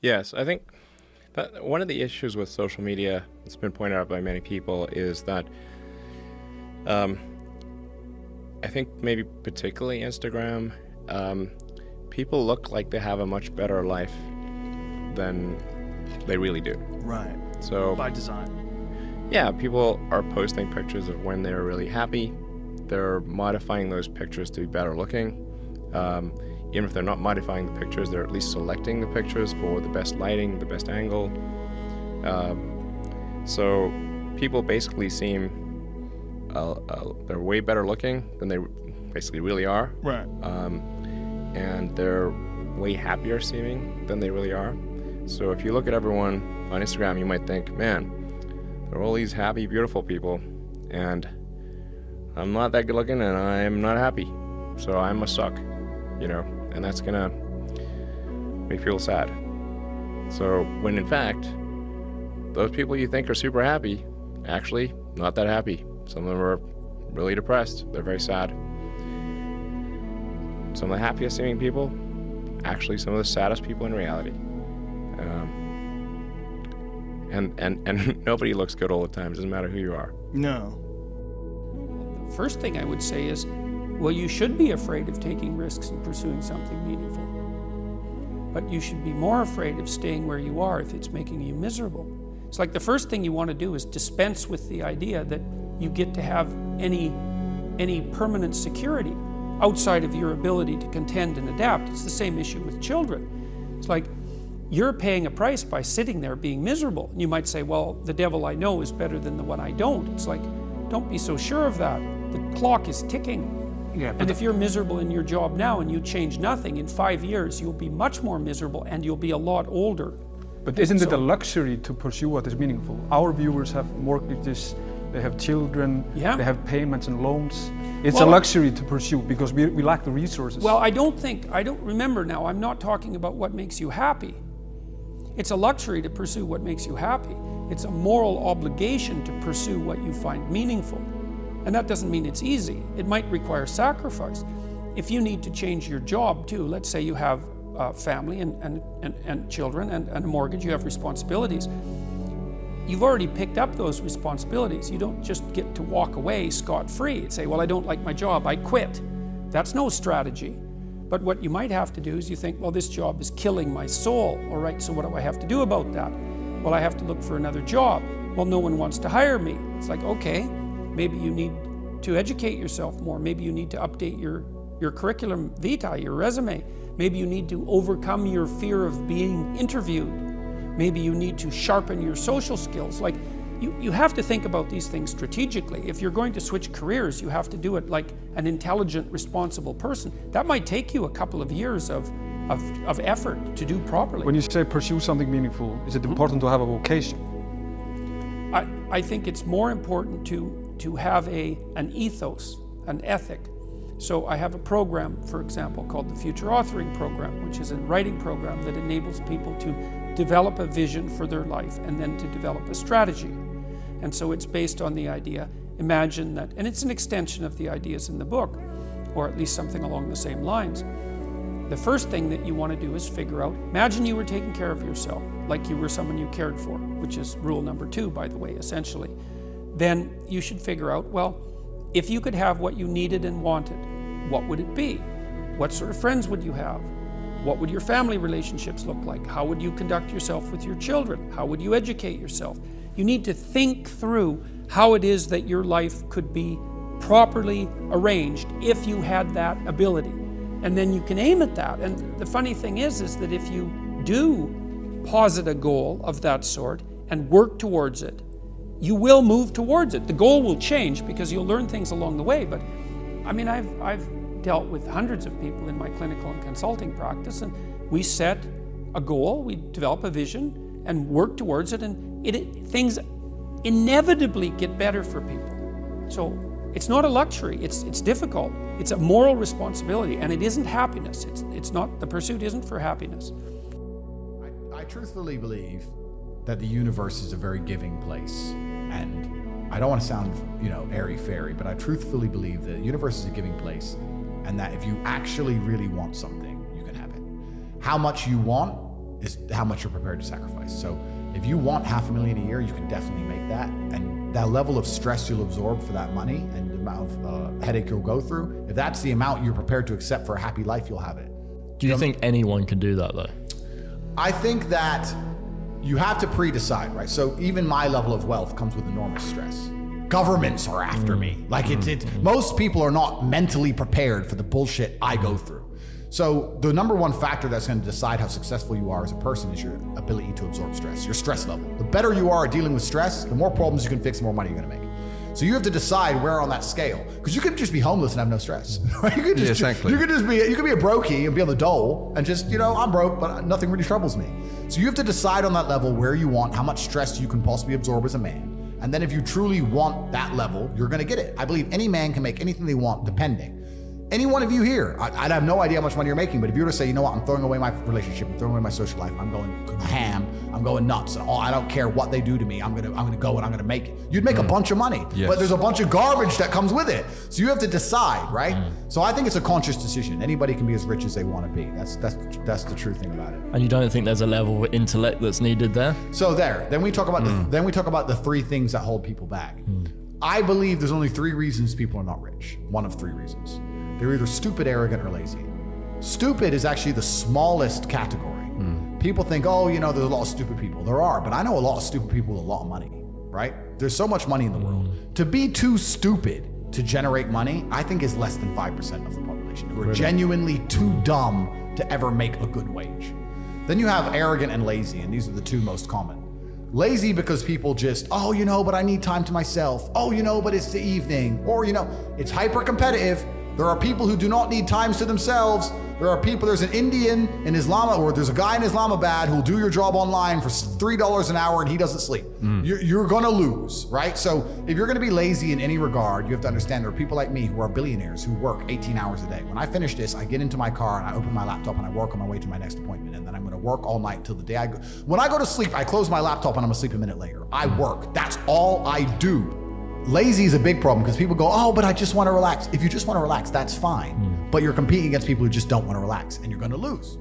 Yes, I think that one of the issues with social media that's been pointed out by many people is that I think maybe particularly Instagram, people look like they have a much better life than they really do. Right. So by design. Yeah, people are posting pictures of when they're really happy. They're modifying those pictures to be better looking. Even if they're not modifying the pictures, they're at least selecting the pictures for the best lighting, the best angle. So people basically seem they're way better looking than they basically really are. Right. And they're way happier seeming than they really are. So if you look at everyone on Instagram, you might think, man, there are all these happy, beautiful people, and I'm not that good looking and I'm not happy. So I must suck, and that's gonna make people sad. So when in fact, those people you think are super happy, actually not that happy. Some of them are really depressed. They're very sad. Some of the happiest seeming people, actually some of the saddest people in reality. And nobody looks good all the time. It doesn't matter who you are. No. The first thing I would say is, well, you should be afraid of taking risks and pursuing something meaningful. But you should be more afraid of staying where you are if it's making you miserable. It's like the first thing you want to do is dispense with the idea that you get to have any permanent security outside of your ability to contend and adapt. It's the same issue with children. It's like you're paying a price by sitting there being miserable. And you might say, well, the devil I know is better than the one I don't. It's like, don't be so sure of that. The clock is ticking. Yeah, and if you're miserable in your job now and you change nothing, in 5 years you'll be much more miserable and you'll be a lot older. But isn't it a luxury to pursue what is meaningful? Our viewers have mortgages, they have children, they have payments and loans. It's a luxury to pursue because we lack the resources. Well, I don't remember now, I'm not talking about what makes you happy. It's a luxury to pursue what makes you happy. It's a moral obligation to pursue what you find meaningful. And that doesn't mean it's easy. It might require sacrifice. If you need to change your job too, let's say you have a family and children and a mortgage, you have responsibilities. You've already picked up those responsibilities. You don't just get to walk away scot-free and say, well, I don't like my job, I quit. That's no strategy. But what you might have to do is you think, well, this job is killing my soul. All right, so what do I have to do about that? Well, I have to look for another job. Well, no one wants to hire me. It's like, okay, maybe you need to educate yourself more. Maybe you need to update your curriculum vitae, your resume. Maybe you need to overcome your fear of being interviewed. Maybe you need to sharpen your social skills. Like, you have to think about these things strategically. If you're going to switch careers, you have to do it like an intelligent, responsible person. That might take you a couple of years of effort to do properly. When you say pursue something meaningful, is it important to have a vocation? I think it's more important to have an ethos, an ethic. So I have a program, for example, called the Future Authoring Program, which is a writing program that enables people to develop a vision for their life and then to develop a strategy. And so it's based on the idea, imagine that, and it's an extension of the ideas in the book, or at least something along the same lines. The first thing that you want to do is figure out, imagine you were taking care of yourself, like you were someone you cared for, which is rule number 2, by the way, essentially. Then you should figure out, well, if you could have what you needed and wanted, what would it be? What sort of friends would you have? What would your family relationships look like? How would you conduct yourself with your children? How would you educate yourself? You need to think through how it is that your life could be properly arranged if you had that ability. And then you can aim at that. And the funny thing is that if you do posit a goal of that sort and work towards it, you will move towards it. The goal will change because you'll learn things along the way. But I mean, I've dealt with hundreds of people in my clinical and consulting practice, and we set a goal, we develop a vision and work towards it, and things inevitably get better for people. So it's not a luxury, it's difficult, it's a moral responsibility, and it isn't happiness. It's not, the pursuit isn't for happiness. I truthfully believe that the universe is a very giving place, and I don't want to sound, airy-fairy, but I truthfully believe that the universe is a giving place, and that if you actually really want something, you can have it. How much you want is how much you're prepared to sacrifice. So if you want $500,000 a year, you can definitely make that. And that level of stress you'll absorb for that money and the amount of headache you'll go through, if that's the amount you're prepared to accept for a happy life, you'll have it. Do you think anyone can do that though? I think that you have to pre-decide, right? So even my level of wealth comes with enormous stress. Governments are after me. Like most people are not mentally prepared for the bullshit I go through. So the number one factor that's going to decide how successful you are as a person is your ability to absorb stress, your stress level. The better you are at dealing with stress, the more problems you can fix, the more money you're going to make. So you have to decide where on that scale, because you could just be homeless and have no stress. Right? You could just, you could be a brokey and be on the dole and just, I'm broke, but nothing really troubles me. So you have to decide on that level where you want, how much stress you can possibly absorb as a man. And then if you truly want that level, you're going to get it. I believe any man can make anything they want, depending. Any one of you here, I'd have no idea how much money you're making, but if you were to say, you know what, I'm throwing away my relationship, I'm throwing away my social life, I'm going ham, I'm going nuts, and I don't care what they do to me, I'm gonna go and I'm gonna make it. You'd make a bunch of money, but there's a bunch of garbage that comes with it. So you have to decide, right? So I think it's a conscious decision. Anybody can be as rich as they want to be. That's the true thing about it. And you don't think there's a level of intellect that's needed there? So then we talk about the three things that hold people back. I believe there's only 3 reasons people are not rich. One of 3 reasons. They're either stupid, arrogant, or lazy. Stupid is actually the smallest category. People think, there's a lot of stupid people. There are, but I know a lot of stupid people with a lot of money, right? There's so much money in the world. To be too stupid to generate money, I think is less than 5% of the population who are genuinely too dumb to ever make a good wage. Then you have arrogant and lazy, and these are the 2 most common. Lazy because people just, but I need time to myself. But it's the evening. Or, it's hyper competitive. There are people who do not need times to themselves. There's an Indian in Islam, or there's a guy in Islamabad who'll do your job online for $3 an hour and he doesn't sleep. You're gonna lose, right? So if you're gonna be lazy in any regard, you have to understand there are people like me who are billionaires who work 18 hours a day. When I finish this, I get into my car and I open my laptop and I work on my way to my next appointment. And then I'm gonna work all night till the day I go. When I go to sleep, I close my laptop and I'm asleep a minute later. I work, that's all I do. Lazy is a big problem because people go, but I just want to relax. If you just want to relax, that's fine. But you're competing against people who just don't want to relax and you're going to lose.